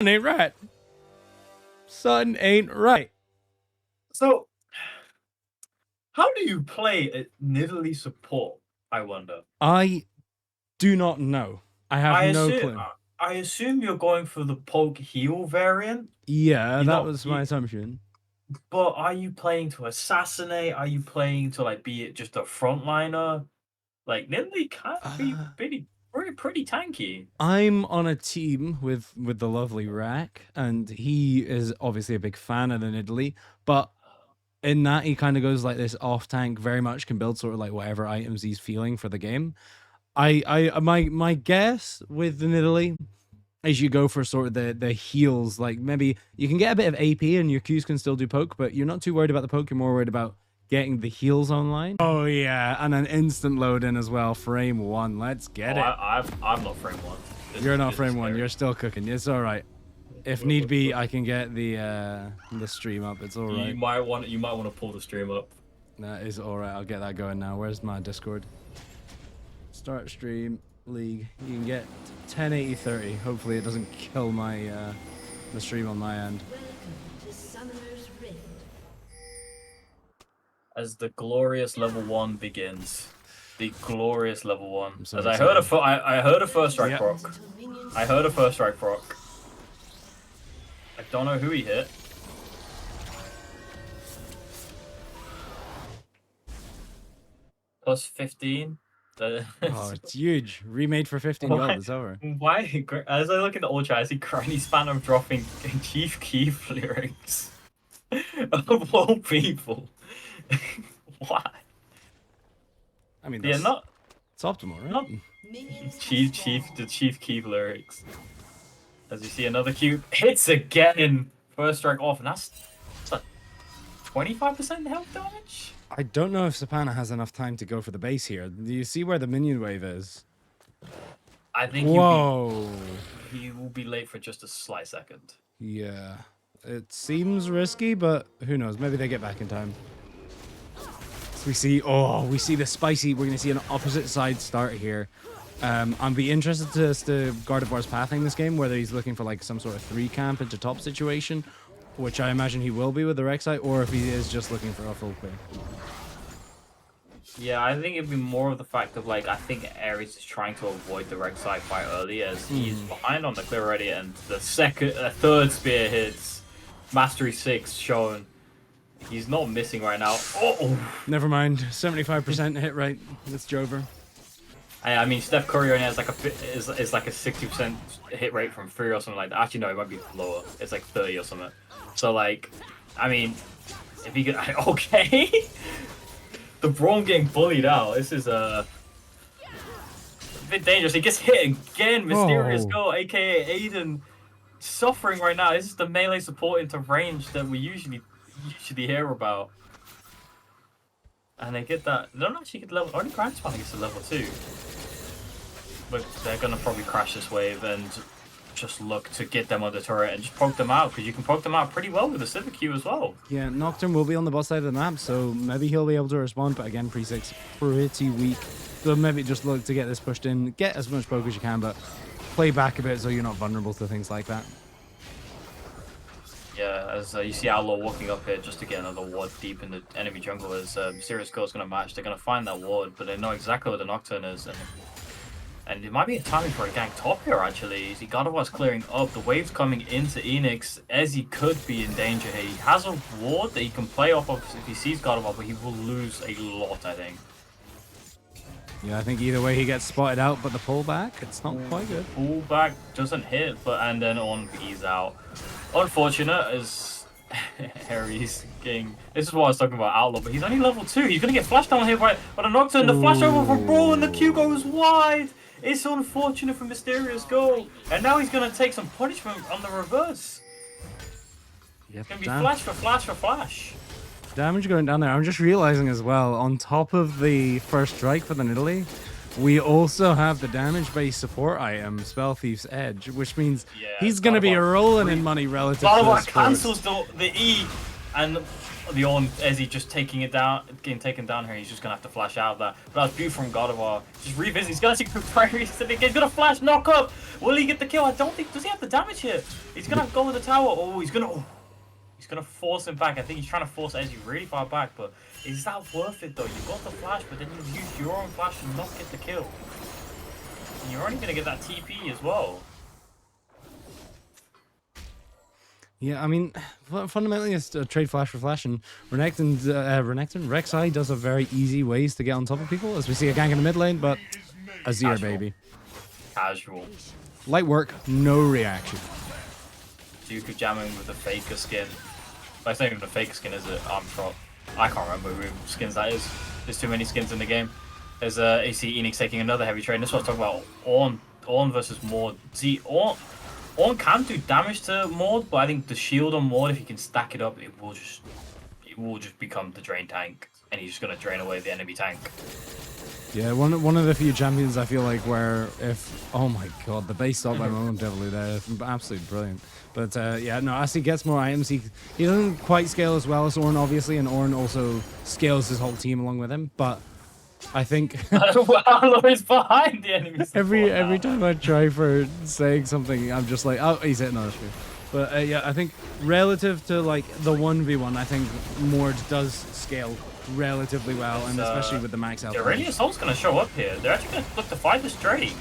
ain't right. Something ain't right. So, how do you play a Nidalee support, I wonder? I do not know. I have no clue. I assume you're going for the poke heal variant. Yeah, that was my assumption. But are you playing to assassinate? Are you playing to like be just a frontliner? Like Nidalee can be pretty tanky. I'm on a team with the lovely Rack, and he is obviously a big fan of the Nidalee, but in that he kind of goes like this off tank, very much can build sort of like whatever items he's feeling for the game. My guess with the Nidalee is you go for sort of the heals, like maybe you can get a bit of AP and your Qs can still do poke, but you're not too worried about the poke, you're more worried about getting the heals online. Oh yeah, and an instant load in as well. Frame 1, let's get it. I'm not frame 1. You're not frame 1, you're still cooking. It's all right. If need be, I can get the stream up. It's all right. You might want to pull the stream up. That is all right. I'll get that going now. Where's my Discord? Start stream league. You can get 1080-30. Hopefully it doesn't kill my the stream on my end. As the glorious level 1 begins, the glorious level 1. So as I heard a first strike proc. I heard a first strike proc. I don't know who he hit. Plus 15. Oh, it's huge. Remade for 15 gold. It's over. Why? As I look at the old chat, I see Granny Spanner dropping Chief Keef lyrics. Of all people. Why? I mean, it's optimal, right? Not the Chief Keef lyrics. As you see another cube hits again. First strike off, and that's like 25% health damage. I don't know if Sapana has enough time to go for the base here. Do you see where the minion wave is? I think he will be late for just a slight second. Yeah. It seems risky, but who knows? Maybe they get back in time. So we see the spicy. We're going to see an opposite side start here. I'd be interested to see Gardevoir's pathing this game, whether he's looking for like some sort of 3 camp into top situation, which I imagine he will be with the Rek'Sai, or if he is just looking for a full clear. Yeah, I think it'd be more of the fact of like, I think Ares is trying to avoid the Rek'Sai quite early as he's behind on the clear already, and the third spear hits. Mastery 6 shown. He's not missing right now. Oh! Never mind. 75% hit rate. That's Jover. I mean, Steph Curry only has like is like a 60% hit rate from 3 or something like that. Actually, no, it might be lower. It's like 30 or something. So like, I mean, if he could, okay. The Braum getting bullied out. This is a bit dangerous. He gets hit again. Mysterious Girl, aka Aiden, suffering right now. This is the melee support into range that we usually hear about. And they get that. They don't actually get level. Only Grand Spanner gets to level 2. But they're gonna probably crash this wave and just look to get them on the turret and just poke them out, because you can poke them out pretty well with the Civic Q as well. Yeah, Nocturne will be on the bot side of the map, so maybe he'll be able to respond, but again, Pre-6 pretty weak. So maybe just look to get this pushed in, get as much poke as you can, but play back a bit so you're not vulnerable to things like that. Yeah, as you see Outlaw walking up here just to get another ward deep in the enemy jungle, as Mysterious Girl's going to match. They're going to find that ward, but they know exactly where the Nocturne is. And it might be a timing for a gank top here, actually. You see Gardevoir's clearing up. The wave's coming into Enix. Ezzy could be in danger here. He has a ward that he can play off of if he sees Gardevoir, but he will lose a lot, I think. Yeah, I think either way he gets spotted out, but the pullback, it's not quite good. Pullback doesn't hit, and then on he's out. Unfortunate as Harry's getting. This is what I was talking about Outlaw, but he's only level 2. He's gonna get flashed down here by a Nocturne. The flash over from Brawl, and the Q goes wide. It's unfortunate for Mysterious Girl, and now he's gonna take some punishment on the reverse. Yep, it's gonna be flash for flash for flash. Damage going down there. I'm just realizing as well, on top of the first strike for the Nidalee, we also have the damage-based support item, Spell Thief's Edge, which means he's going to be rolling in money relative to the cancels the E, and the on Ezzy just taking it down, getting taken down here. He's just gonna have to flash out that. But that's beautiful from God of War. Just revisit. He's gonna see he's gonna flash knock up. Will he get the kill? I don't think. Does he have the damage here? He's gonna go with the tower. Oh, he's gonna. Oh, he's gonna force him back. I think he's trying to force Ezzy really far back. But is that worth it though? You got the flash, but then you use your own flash to not get the kill. And you're only gonna get that TP as well. Yeah, I mean, fundamentally it's a trade flash for flash, and Rek'Sai does a very easy ways to get on top of people, as we see a gank in the mid lane, but Azir, baby. Casual. Light work, no reaction. Dooku jamming with the Faker skin. Well, it's not even a Faker skin, is it? I'm sure. I can't remember who skins that is. There's too many skins in the game. There's AC Enix taking another heavy trade. This one's talking about Ornn versus Maud. See, Ornn can do damage to Maud, but I think the shield on Maud, if you can stack it up, it will just become the drain tank, and he's just gonna drain away the enemy tank. Yeah, one of the few champions I feel like where if oh my god, the base stop by Moment Devil there, absolutely brilliant. But yeah, no, as he gets more items, he doesn't quite scale as well as Ornn, obviously, and Ornn also scales his whole team along with him. But I think Arlo is behind the enemy. every time I try for saying something, I'm just like, oh, he's hitting another spear. But yeah, I think relative to like the 1v1, I think Mord does scale relatively well, and especially with the max health. Aurelius Soul's gonna show up here. They're actually gonna look to fight this Drake.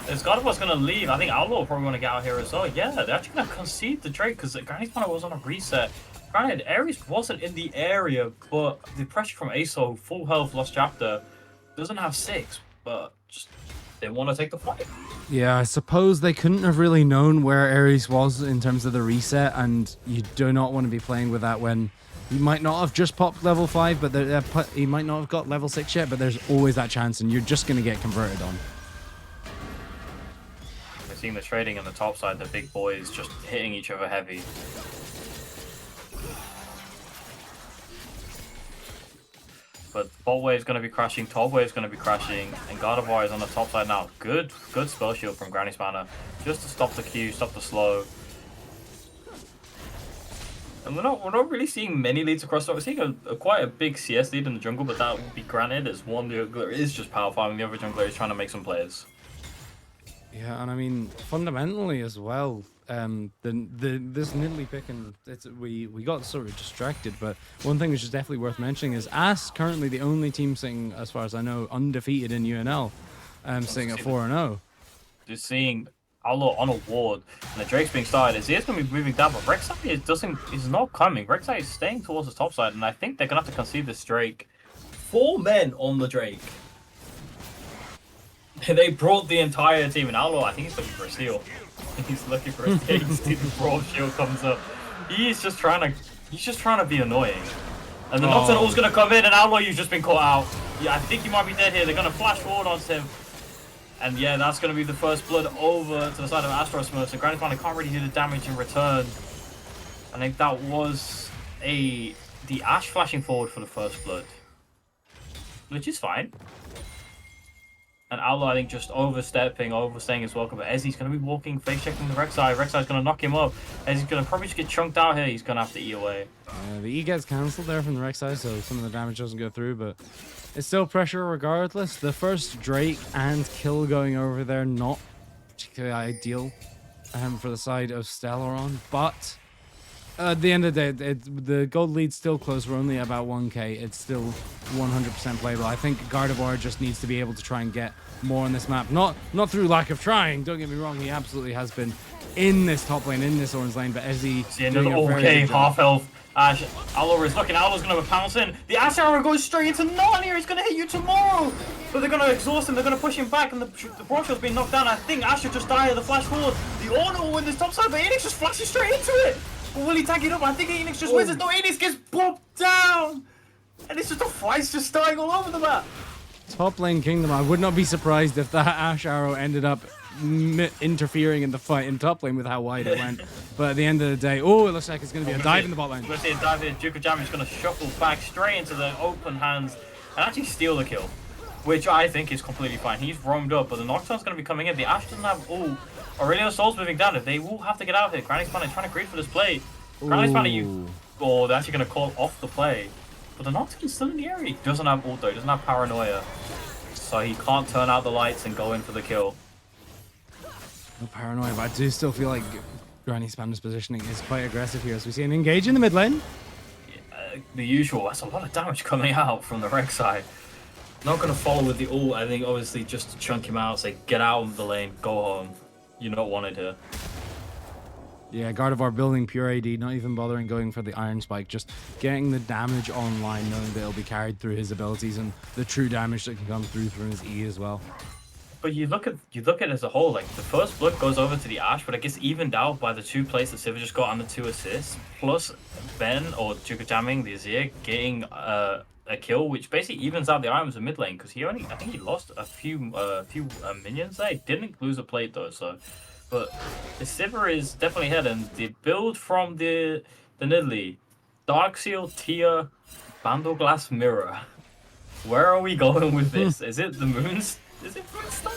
As God of War's gonna leave, I think Outlaw will probably want to get out here as well. Yeah, they're actually gonna concede the Drake because Granny's mana was on a reset. Granted, Ares wasn't in the area, but the pressure from ASO, full health, lost chapter, doesn't have 6, but just they want to take the fight. Yeah, I suppose they couldn't have really known where Ares was in terms of the reset, and you do not want to be playing with that when he might not have just popped level 5, but he might not have got level 6 yet, but there's always that chance, and you're just going to get converted on. We're seeing the trading on the top side, the big boys just hitting each other heavy. But bot wave is going to be crashing, top wave is going to be crashing, and God of War is on the top side now. Good spell shield from Granny Spanner, just to stop the Q, stop the slow. And we're not really seeing many leads across. We're seeing quite a big CS lead in the jungle, but that would be granted as one jungler is just power farming, the other jungler is trying to make some plays. Yeah, and I mean fundamentally as well. This Nidalee pick, and we got sort of distracted, but one thing which is definitely worth mentioning is Ass currently the only team sitting, as far as I know, undefeated in UNL, sitting at 4-0. Just seeing Outlaw on a ward, and the Drake's being started. Azir's going to be moving down, but Rek'Sai is not coming. Rek'Sai is staying towards the top side, and I think they're going to have to concede this Drake. 4 men on the Drake. They brought the entire team, and Outlaw, I think he's looking for a steal. He's looking for a steal. The Brawl shield comes up. He's just trying to be annoying. And the Nocturne All's going to come in, and Outlaw, you've just been caught out. Yeah, I think he might be dead here. They're going to flash forward onto him. And yeah, that's going to be the first blood over to the side of AsstroSmurfs. So Granny Spanner can't really do the damage in return. I think that was the Ashe flashing forward for the first blood, which is fine. And Outlaw, I think, just overstaying his welcome. But Ezzy's going to be walking, face checking the Rek'Sai. Rek'Sai's going to knock him up. Ezzy's going to probably just get chunked out here. He's going to have to E away. The E gets cancelled there from the Rek'Sai, so some of the damage doesn't go through, but it's still pressure regardless. The first Drake and kill going over there, not particularly ideal for the side of Stellaron, but at the end of the day, the gold lead's still close. We're only about 1k. It's still 100% playable. I think Gardevoir just needs to be able to try and get more on this map. Not through lack of trying. Don't get me wrong. He absolutely has been in this top lane, in this orange lane. But as he okay, half health. Ashe, Outlaw is looking. Outlaws going to pounce in. The Ashe arrow goes straight into Narnia. He's going to hit you tomorrow. But they're going to exhaust him. They're going to push him back, and the Brawl shield's being knocked down. I think Ashe should just die at the flash forward. The Ornn will win this top side, but Enix just flashes straight into it. But will he tag it up? I think Enix just wins it. No, Enix gets bopped down. And it's just a fight just starting all over the map. Top lane kingdom. I would not be surprised if that Ashe arrow ended up interfering in the fight in top lane with how wide it went. But at the end of the day, it looks like it's going to be a dive in the bot lane. We're going to see a dive in. Duke Jam is going to shuffle back straight into the open hands and actually steal the kill, which I think is completely fine. He's roamed up, but the Nocturne's going to be coming in. The Ashe doesn't have ult. Aurelion Soul's moving down. They will have to get out here. Granny Spanner is trying to greed for this play. Granny Spanner, Oh, they're actually going to call off the play. But the Nocturne's still in the area. He doesn't have ult though. He doesn't have Paranoia. So he can't turn out the lights and go in for the kill. No Paranoia, but I do still feel like Granny Spanner's positioning is quite aggressive here as we see an engage in the mid lane. The usual. That's a lot of damage coming out from the Reg side. Not going to follow with the ult. I think obviously just to chunk him out, say get out of the lane, go home. You're not wanted here. Yeah, Gardevoir building pure AD, not even bothering going for the Iron Spike, just getting the damage online, knowing that it'll be carried through his abilities and the true damage that can come through from his E as well. But you look at it as a whole, like the first blood goes over to the Ashe, but it gets evened out by the 2 plays that Sivir just got on the 2 assists, plus Ben or Jukajamming the Azir getting a kill, which basically evens out the items in mid lane because I think he lost a few minions there. He didn't lose a plate though, so. But the Sivir is definitely ahead, and the build from the Nidalee, Darkseal, Tia, Bandleglass Mirror. Where are we going with this? Is it the Moons? Is it Moonstar?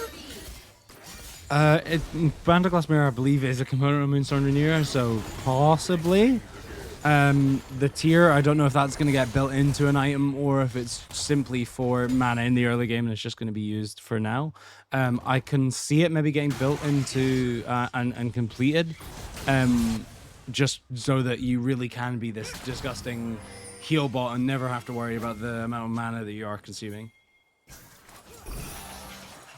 Bandleglass Mirror, I believe, is a component of Moonstorm Renewer, so possibly. The tier, I don't know if that's going to get built into an item or if it's simply for mana in the early game and it's just going to be used for now. I can see it maybe getting built into and completed, just so that you really can be this disgusting heal bot and never have to worry about the amount of mana that you are consuming.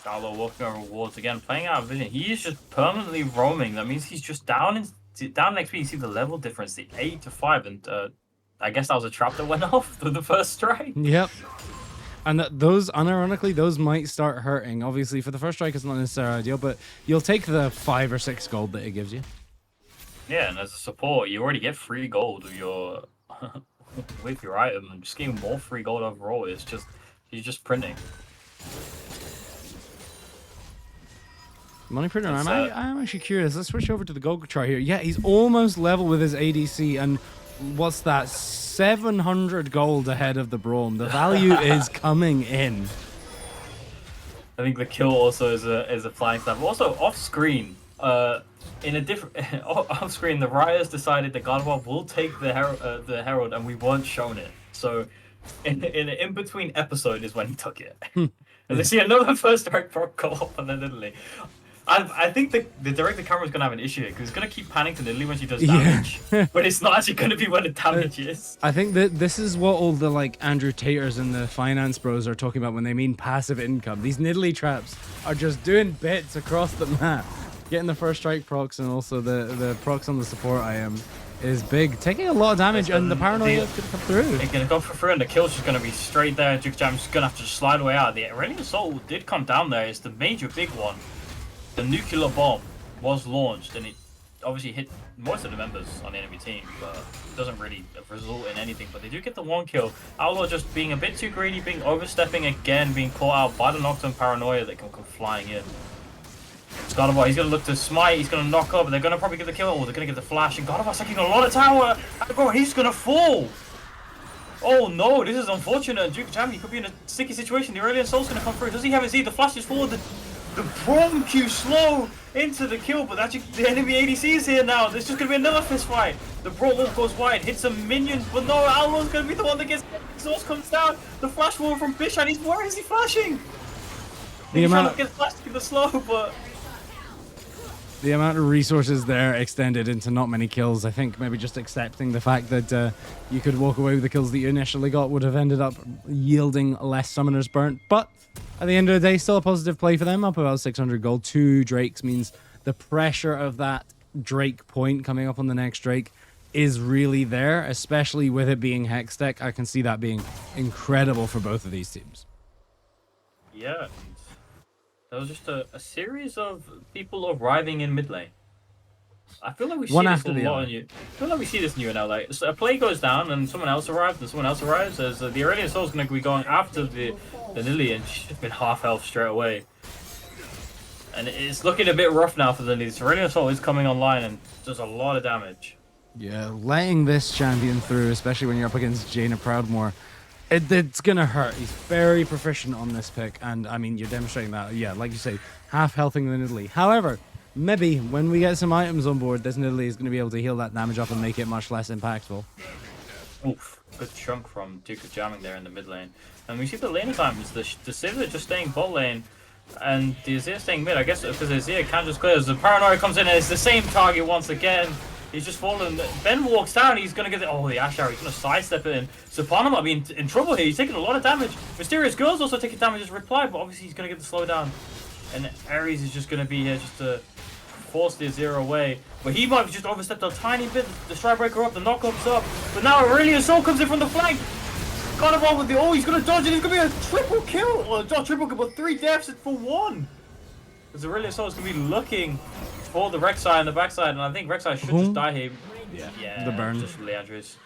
Gallo walking over wards again, playing out of vision. He is just permanently roaming. That means he's just down next week. You see the level difference, the 8 to 5, and I guess that was a trap that went off for the first strike. Yep. And those, unironically, those might start hurting. Obviously, for the first strike, it's not necessarily ideal, but you'll take the 5 or 6 gold that it gives you. Yeah, and as a support, you already get free gold with your with your item, and just getting more free gold overall is just you're just printing. Money printer, I'm actually curious. Let's switch over to the gold chart here. Yeah, he's almost level with his ADC, and what's that? 700 gold ahead of the Braum. The value is coming in. I think the kill also is a flying stuff. Also off screen, in a different off screen, the Rioters decided that Gardevoir will take the Herald, and we weren't shown it. So, in an in between episode is when he took it. And they see another first direct proc go up on the Nidalee. I think the director camera is going to have an issue here because it's going to keep panning to Nidalee when she does damage, but it's not actually going to be when the damage is. I think that this is what all the like Andrew Taters and the finance bros are talking about when they mean passive income. These Nidalee traps are just doing bits across the map. Getting the first strike procs and also the procs on the support item is big. Taking a lot of damage, and the paranoia is going to come through. It's going to go for through, and the kill's just going to be straight there. Jukjam's just going to have to slide away out. The Aurelion Soul did come down there. It's the major big one. The nuclear bomb was launched, and it obviously hit most of the members on the enemy team, but it doesn't really result in anything. But they do get the 1 kill. Outlaw just being a bit too greedy, being overstepping again, being caught out by the Nocturne Paranoia that can come flying in. Gardevoir, he's going to look to smite, he's going to knock up, and they're going to probably get the kill, or they're going to get the flash, and Gardevoir's taking a lot of tower, and he's going to fall! Oh no, this is unfortunate. Duke Jam, he could be in a sticky situation. The Aurelion Soul's going to come through. Does he have his E? The flash is forward. The Braum Q slow into the kill, but actually the enemy ADC is here now. There's just going to be another fist fight. The Braum goes wide, hits a minion, but no, Alwon's going to be the one that gets exhaust comes down. The flash forward from Bishan, where is he flashing? He's trying to get flashed to the slow, but... The amount of resources there extended into not many kills. I think maybe just accepting the fact that you could walk away with the kills that you initially got would have ended up yielding less summoners burnt. But at the end of the day, still a positive play for them. Up about 600 gold. 2 Drakes means the pressure of that Drake point coming up on the next Drake is really there, especially with it being Hex Tech. I can see that being incredible for both of these teams. Yeah. That was just a series of people arriving in mid lane. I feel like we see this a lot. I feel like we see this in UNL. Like a play goes down and someone else arrives, and someone else arrives. As the Aurelion Soul's going to be going after the Nidalee, and she's been half health straight away. And it's looking a bit rough now for the Nidalee. So Aurelion Soul is coming online and does a lot of damage. Yeah, letting this champion through, especially when you're up against Jaina Proudmoore, it's going to hurt. He's very proficient on this pick, and I mean, you're demonstrating that. Yeah, like you say, half healthing the Nidalee. However, maybe when we get some items on board, this Nidalee is going to be able to heal that damage up and make it much less impactful. Oof, good chunk from Duke of jamming there in the mid lane. And we see the lane times, the Civ just staying bot lane, and the Azir staying mid. I guess because Azir can't just clear. As the Paranoia comes in, and it's the same target once again. He's just fallen. Ben walks down, he's going to get the... Oh, the Ash Arrow, he's going to sidestep it in. Sapana might be in trouble here, he's taking a lot of damage. Mysterious Girl's also taking damage as reply, but obviously he's going to get the slowdown. And Ares is just going to be here just to force the Azir away. But he might have just overstepped a tiny bit. The Stride Breaker up, the knock-up's up. But now Aurelia's Soul comes in from the flank. Got him on with the... Oh, he's going to dodge it. He's going to be a triple kill. Or not triple kill, but 3 deaths for 1. Because Aurelia's Soul is going to be looking for the Rek'Sai on the backside. And I think Rek'Sai should just die here. Yeah, the burn. Just Leandris.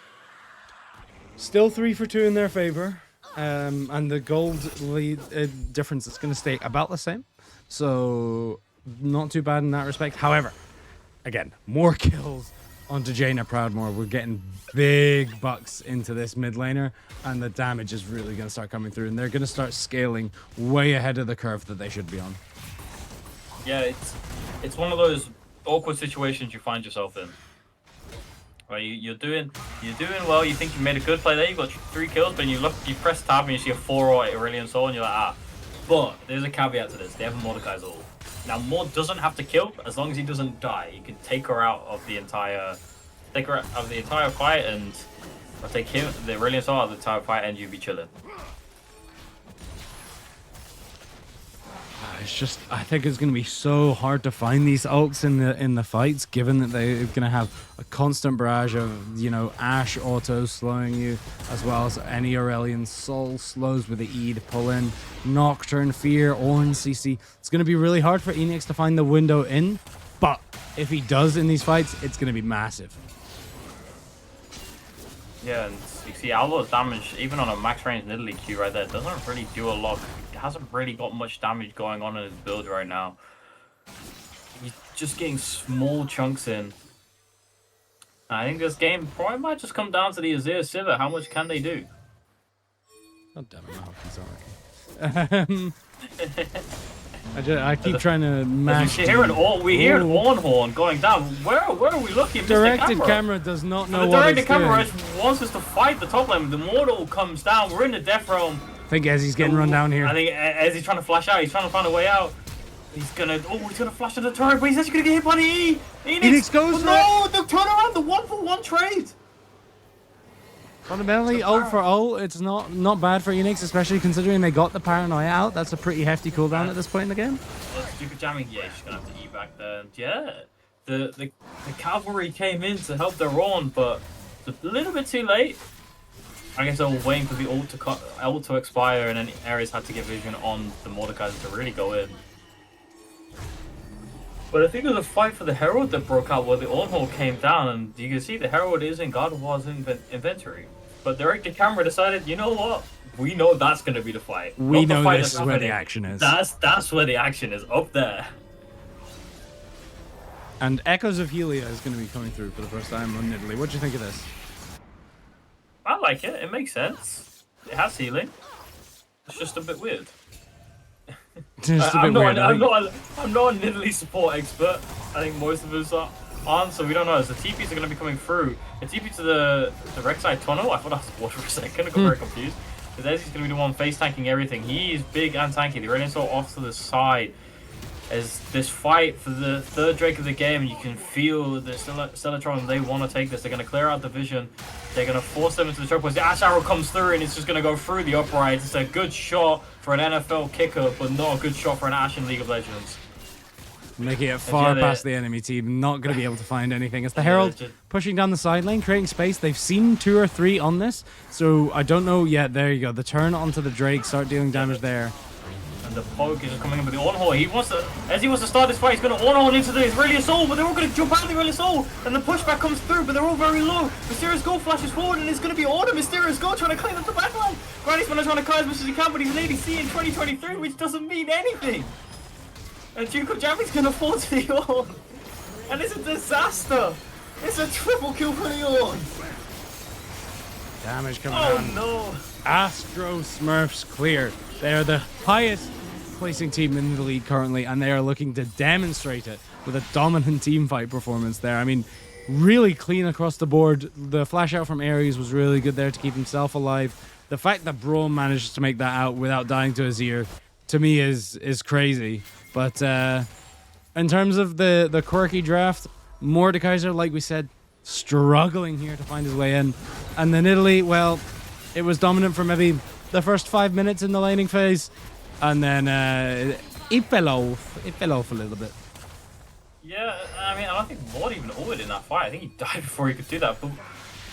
Still 3 for 2 in their favor. And the gold lead difference is going to stay about the same. So not too bad in that respect. However, again, more kills onto Jaina Proudmoore. We're getting big bucks into this mid laner, and the damage is really going to start coming through, and they're going to start scaling way ahead of the curve that they should be on. Yeah, it's one of those awkward situations you find yourself in. Right, you're doing well. You think you made a good play there. You got 3 kills, but you press tab and you see a 4 Aurelian Soul, and you're like, ah. But there's a caveat to this. They have a Mordekaiser's ult. Now, Mord doesn't have to kill as long as he doesn't die. You can take her out of the entire fight, and I'll take him, the Aurelian Soul, out of the entire fight, and you'll be chilling. It's just, I think it's going to be so hard to find these ults in the fights, given that they're going to have a constant barrage of, you know, Ashe auto slowing you, as well as any Aurelian Soul slows with the E to pull in, Nocturne, Fear, Orange CC. It's going to be really hard for Enix to find the window in, but if he does in these fights, it's going to be massive. Yeah, and you see Aldo's damage, even on a max range Nidalee Q right there, doesn't really do a lot. He hasn't really got much damage going on in his build right now. He's just getting small chunks in. I think this game probably might just come down to the Azir Sivir. How much can they do? God damn it, my hockey's I keep trying to match. We hear an Ornhorn going down. Where are we looking? Directed camera does not know the what directed it's camera doing. wants us to fight the top lane. The Mortal comes down. We're in the Death Realm. I think Ezzy's getting run down here. I think Ezzy's trying to flash out. He's trying to find a way out. He's gonna flash to the turret, but he's actually gonna get hit by the E. Enix goes for it. No, the turnaround, the 1-for-1 trade. Fundamentally, ult for ult, it's not bad for Enix, especially considering they got the Paranoia out. That's a pretty hefty cooldown at this point in the game. Stupid jamming, yeah, she's gonna have to E back there. And yeah, the cavalry came in to help their own, but it's a little bit too late. I guess they were waiting for the ult to expire, and then Ares had to get vision on the Mordekaiser to really go in. But I think it was a fight for the Herald that broke out where the Ornhole came down, and you can see the Herald is in God of War's inventory. But directed camera decided, you know what? We know that's going to be the fight. We know this is where the action is. That's where the action is, up there. And Echoes of Helia is going to be coming through for the first time on Nidalee. What do you think of this? I like it. It makes sense. It has healing. It's just a bit weird. I'm not a Nidalee support expert. I think most of us aren't, so we don't know. As the TPs are going to be coming through, the TP to the Rek'Sai tunnel, I thought that was water for a second. I got very confused. Because Ezzy's going to be the one face tanking everything. He's big and tanky. The Aurelian Soul off to the side. As this fight for the 3rd Drake of the game, you can feel the Stellaron, they want to take this. They're going to clear out the vision. They're going to force them into the choke points. The Ash Arrow comes through and it's just going to go through the uprights. It's a good shot for an NFL kicker, but not a good shot for an Ashe in League of Legends. Making it far past the enemy team, not going to be able to find anything. It's the Herald pushing down the side lane, creating space. They've seen 2 or 3 on this, so I don't know yet. There you go. The turn onto the Drake, start dealing damage there. And the poke is coming in with the Ornhole. As he wants to start this fight, he's going to Ornhole into the Aurelian Soul, but they're all going to jump out of the Aurelian Soul, and the pushback comes through, but they're all very low. Mysterious Gold flashes forward, and it's going to be Order. Mysterious Gold trying to clean up the backline. Granny's trying to cut as much as he can, but he's an ADC in 2023, which doesn't mean anything. And Duke of Jammy's going to fall to the Orn. And it's a disaster. It's a triple kill for the Orn. Damage coming down. Oh no. AsstroSmurfs clear. They are the highest placing team in the league currently, and they are looking to demonstrate it with a dominant team fight performance there. I mean, really clean across the board. The flash out from Ares was really good there to keep himself alive. The fact that Brawl managed to make that out without dying to Azir, to me, is crazy. But in terms of the quirky draft, Mordekaiser, like we said, struggling here to find his way in. And then Italy, well, it was dominant for maybe the first 5 minutes in the laning phase. And then it fell off. It fell off a little bit. Yeah, I mean, I don't think Lord even ordered in that fight. I think he died before he could do that. But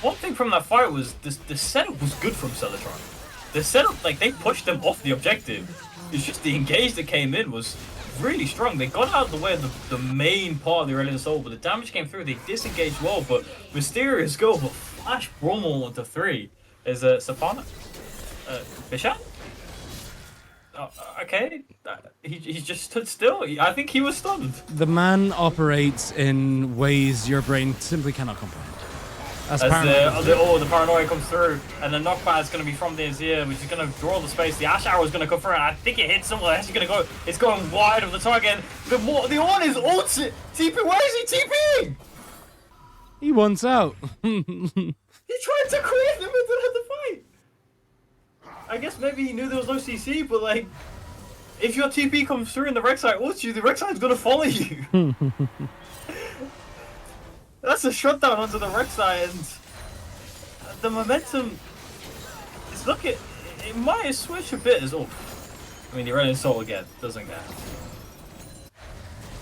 one thing from that fight was the setup was good from Stellaron. The setup, like, they pushed them off the objective. It's just the engage that came in was really strong. They got out of the way of the main part of the Aurelion Soul, but the damage came through. They disengaged well, but Mysterious go but flash Brummel into 3. Is Sapana? Bishan? Okay, he just stood still. I think he was stunned. The man operates in ways your brain simply cannot comprehend. As the paranoia comes through, and the knockback is going to be from the Azir, which is going to draw the space. The Ash Arrow is going to come through, and I think it hits somewhere. It's going to go. It's going wide of the target. The one is ult. TP. Where is he TPing? He wants out. He tried to create the middle of the fight. I guess maybe he knew there was no CC, but like, if your TP comes through and the Rek'Sai ults you, the Rek'Sai's going to follow you. That's a shutdown onto the Rek'Sai, and the momentum is looking. It might switch a bit as well. I mean, the Aurelion Soul again doesn't get.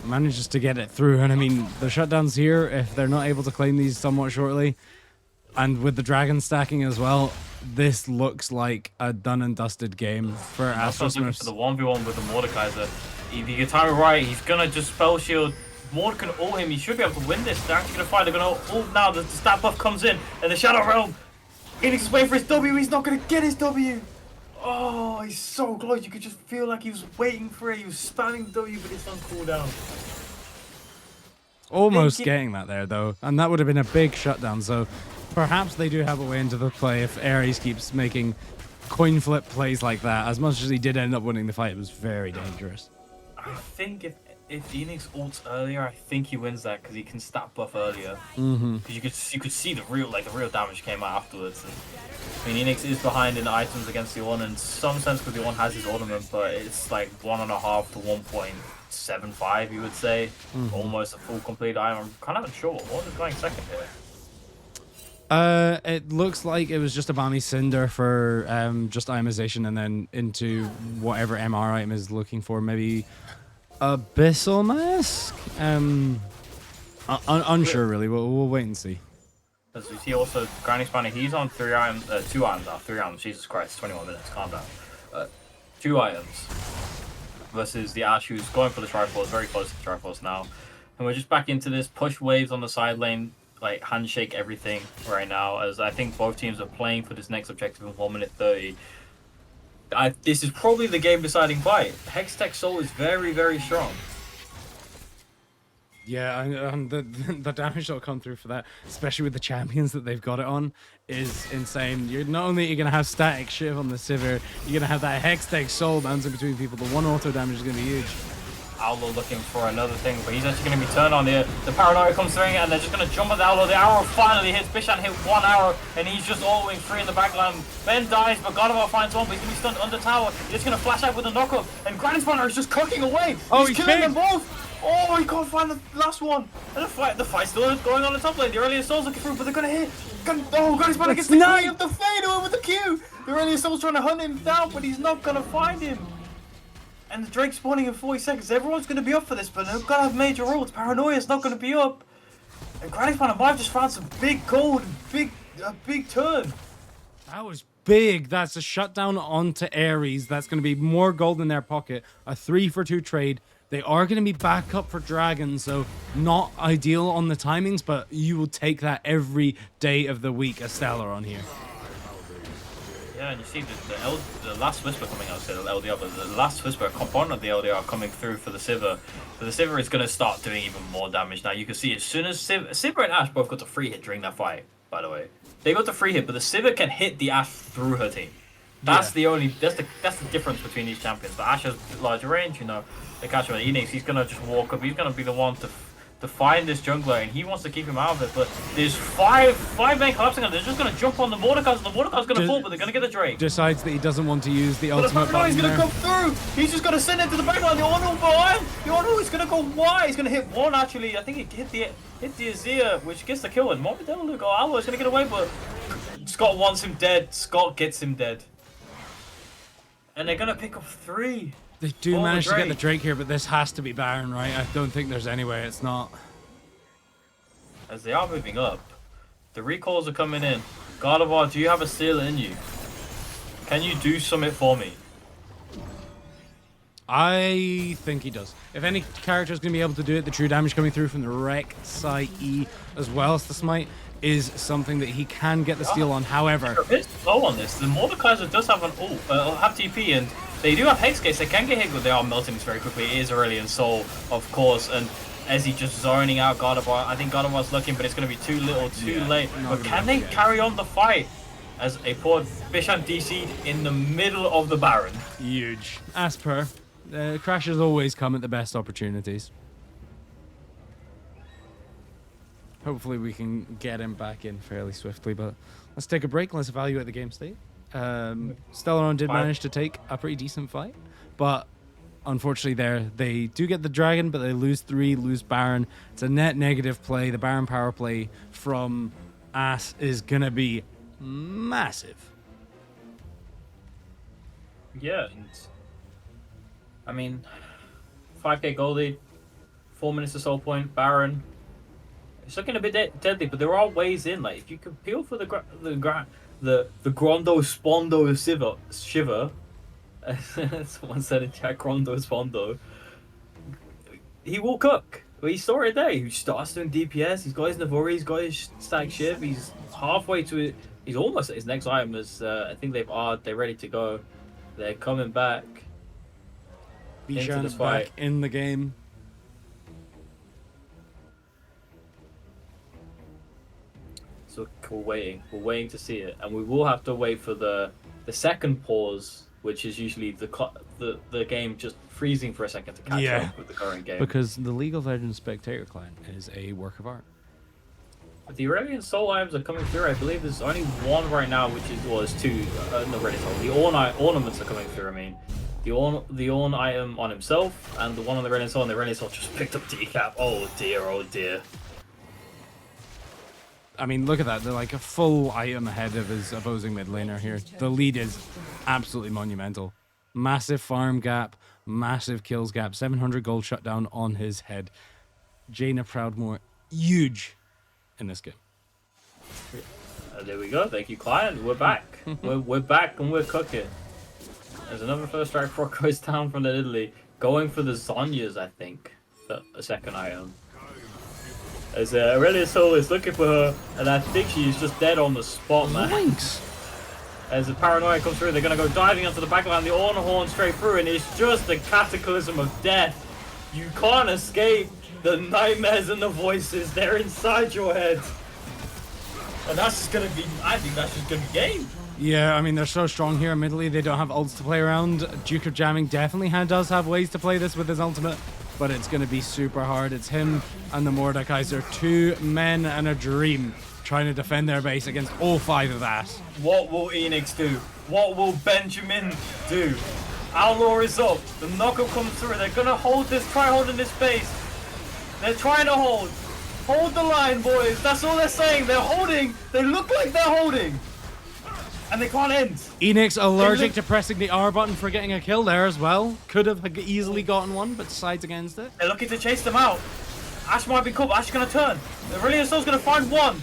Manages to get it through, and I mean, the shutdowns here, if they're not able to claim these somewhat shortly, and with the dragon stacking as well, this looks like a done and dusted game for AsstroSmurfs. For the 1v1 with the Mordekaiser, if you get time right, he's gonna just spell shield. Mord can ult him, he should be able to win this. They're actually gonna fight, they're gonna ult now, the stat buff comes in, and the Shadow Realm, Phoenix is waiting for his W, he's not gonna get his W! Oh, he's so close, you could just feel like he was waiting for it, he was spamming W, but it's on cooldown. Almost getting that there, though, and that would have been a big shutdown, so perhaps they do have a way into the play if Ares keeps making coin flip plays like that. As much as he did end up winning the fight, it was very dangerous. I think if Phoenix ults earlier, I think he wins that because he can stat buff earlier. Because you could see the real damage came out afterwards. And, I mean, Enix is behind in items against the Ornn in some sense because the Ornn has his ornament, but it's like 1.5 to 1.75, you would say, almost a full complete item. I'm kind of unsure what is going second here. It looks like it was just a Bami Cinder for just itemization and then into whatever MR item is looking for. Maybe Abyssal Mask? Unsure really. We'll wait and see. As we see also, Grinding Spanner, he's on 2 items now. 3 items, Jesus Christ, 21 minutes, calm down. 2 items versus the Ash who's going for the Triforce, very close to the Triforce now. And we're just back into this, push waves on the side lane, like handshake everything right now, as I think both teams are playing for this next objective in 1 minute 30. This is probably the game deciding fight. Hextech Soul is very, very strong. Yeah, and the damage that'll come through for that, especially with the champions that they've got it on, is insane. You're not only you're gonna have static Shiv on the Sivir, you're gonna have that Hextech Soul bouncing between people. The one auto damage is gonna be huge. Owlo looking for another thing, but he's actually going to be turned on here. The paranoia comes through, and they're just going to jump at the Owlo. The arrow finally hits. Bishan hit 1 arrow, and he's just all-wing free in the backline. Ben dies, but Gardevoir finds one, but he's going to be stunned under tower. He's just going to flash out with a knockup, and Grinding Spanner is just cooking away. Oh, he's killing them both. Oh, he can't find the last one. And the fight's still going on the top lane. The Aurelion Soul's looking through, but they're going to hit. Oh, Grinding Spanner gets the key of the fadeaway with the Q. The Aurelion Soul's trying to hunt him down, but he's not going to find him. And the Drake spawning in 40 seconds. Everyone's going to be up for this, but they've got to have major ults. Paranoia's not going to be up. And Grinding Spanner might have just found some big gold, a big turn. That was big. That's a shutdown onto Ares. That's going to be more gold in their pocket. A 3-for-2 trade. They are going to be back up for Dragon, so not ideal on the timings, but you will take that every day of the week, a Stellaron here. Yeah, and you see the last Whisper coming out, so the LDR, but the last Whisper component of the LDR coming through for the Sivir. So the Sivir is going to start doing even more damage now. You can see as soon as Sivir and Ashe both got the free hit during that fight, by the way. They got the free hit, but the Sivir can hit the Ashe through her team. That's the difference between these champions. But Ashe has larger range, you know. The catch with Enix, he's going to just walk up, he's going to be the one to to find this jungler, and he wants to keep him out of it. But there's five men collapsing, and they're just gonna jump on the Mordekaiser. The Mordekaiser's gonna fall, but they're gonna get the Drake. Decides that he doesn't want to use the But ultimate button he's gonna there. come through. He's just gonna send it to the backline. The Ono behind. The Ono is gonna go wide. He's gonna hit one actually. I think he hit the Azir, which gets the kill. And Morbidello go Allo is gonna get away, but Scott wants him dead. Scott gets him dead. And they're gonna pick up 3. They do manage to get the Drake here, but this has to be Baron, right? I don't think there's any way it's not. As they are moving up, the recalls are coming in. Gardevoir, do you have a seal in you? Can you do something for me? I think he does. If any character is going to be able to do it, the true damage coming through from the Rek'Sai E as well as the Smite is something that he can get the steal on. However, they're a bit slow on this. The Mordekaiser does have an ult, have TP, and they do have Hex Gates. They can get hit, but they are melting this very quickly. It is Aurelion Sol, of course, and Ezzy just zoning out Gardevoir. I think Gardevoir's looking, but it's going to be too little, too late. But can they carry on the fight? As a poor Bishan DC'd in the middle of the Baron. Huge. As per, crashes always come at the best opportunities. Hopefully we can get him back in fairly swiftly, but let's take a break and let's evaluate the game state. Stellaron did manage to take a pretty decent fight, but unfortunately they do get the dragon, but they lose 3, lose Baron. It's a net negative play. The Baron power play from Ass is gonna be massive. Yeah, and I mean, 5k gold lead, 4 minutes to soul point, Baron. It's looking a bit deadly, but there are ways in. Like if you can peel for the Grondo Spondo Shiver, someone said in chat, Grondo Spondo. He will cook. But he saw it there. He starts doing DPS. He's got his Navori. He's got his Stag Shiv. He's halfway to it. He's almost at his next item. As I think they're ready to go. They're coming back. Bishan's back in the game. So we're waiting. We're waiting to see it, and we will have to wait for the second pause, which is usually the game just freezing for a second to catch up with the current game. Because the League of Legends Spectator client is a work of art. But the Aurelion Soul items are coming through. I believe there's only one right now, which is there's 2. No, Aurelion Soul. The ornaments are coming through. I mean, the Orn item on himself, and the one on the Aurelion Soul. And the Aurelion Soul just picked up decap. Oh dear, oh dear. I mean, look at that. They're like a full item ahead of his opposing mid laner here. The lead is absolutely monumental. Massive farm gap, massive kills gap, 700 gold shutdown on his head. Jaina Proudmoore, huge in this game. There we go. Thank you, client. We're back. we're back and we're cooking. There's another first strike before it goes down from the Italy. Going for the Zonyas, I think. The second item. As Aurelion Soul is looking for her, and I think she's just dead on the spot, man. Thanks. As the paranoia comes through, they're going to go diving onto the backline, the Ornhorn straight through, and it's just a cataclysm of death. You can't escape the nightmares and the voices. They're inside your head. And that's just going to be, I think that's just going to be game. Yeah, I mean, they're so strong here immediately. They don't have ults to play around. Duke of Jamming definitely does have ways to play this with his ultimate, but it's going to be super hard. It's him and the Mordekaiser, 2 men and a dream, trying to defend their base against all 5 of that. What will Enix do? What will Benjamin do? Alor is up. The knockup comes through. They're going to hold this, try holding this base. They're trying to hold. Hold the line, boys. That's all they're saying. They're holding. They look like they're holding. And they can't end. Enix allergic to pressing the R button for getting a kill there as well. Could have easily gotten one, but decides against it. They're looking to chase them out. Ash might be caught, but Ash is going to turn. The Aurelion Soul's going to find one.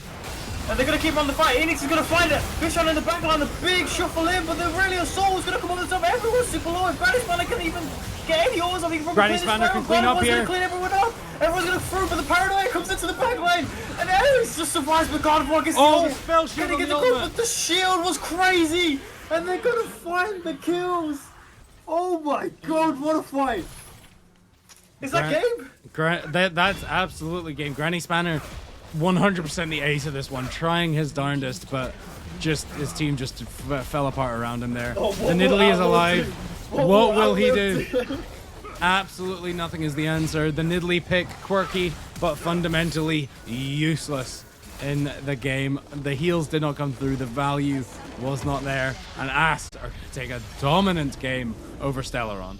And they're going to keep on the fight. Enix is going to find it. Bishan in the backline, a big shuffle in, but the Aurelion Soul is going to come on the top. Everyone's super low. If Granny Spanner can even get any ores, I think Granny Spanner can clean up here. Going to clean everyone up. Everyone's going to through, but the Paranoia comes into the backline. And Ares just survives, but Gardevoir gets the spell shield on the but the shield was crazy. And they're going to find the kills. Oh my god, what a fight. Is that game? That's absolutely game. Granny Spanner, 100% the ace of this one, trying his darndest, but just his team just fell apart around him there. The Nidalee is alive. What will he do? Absolutely nothing is the answer. The Nidalee pick, quirky, but fundamentally useless in the game. The heals did not come through. The value was not there. And Ast are going to take a dominant game over Stellaron.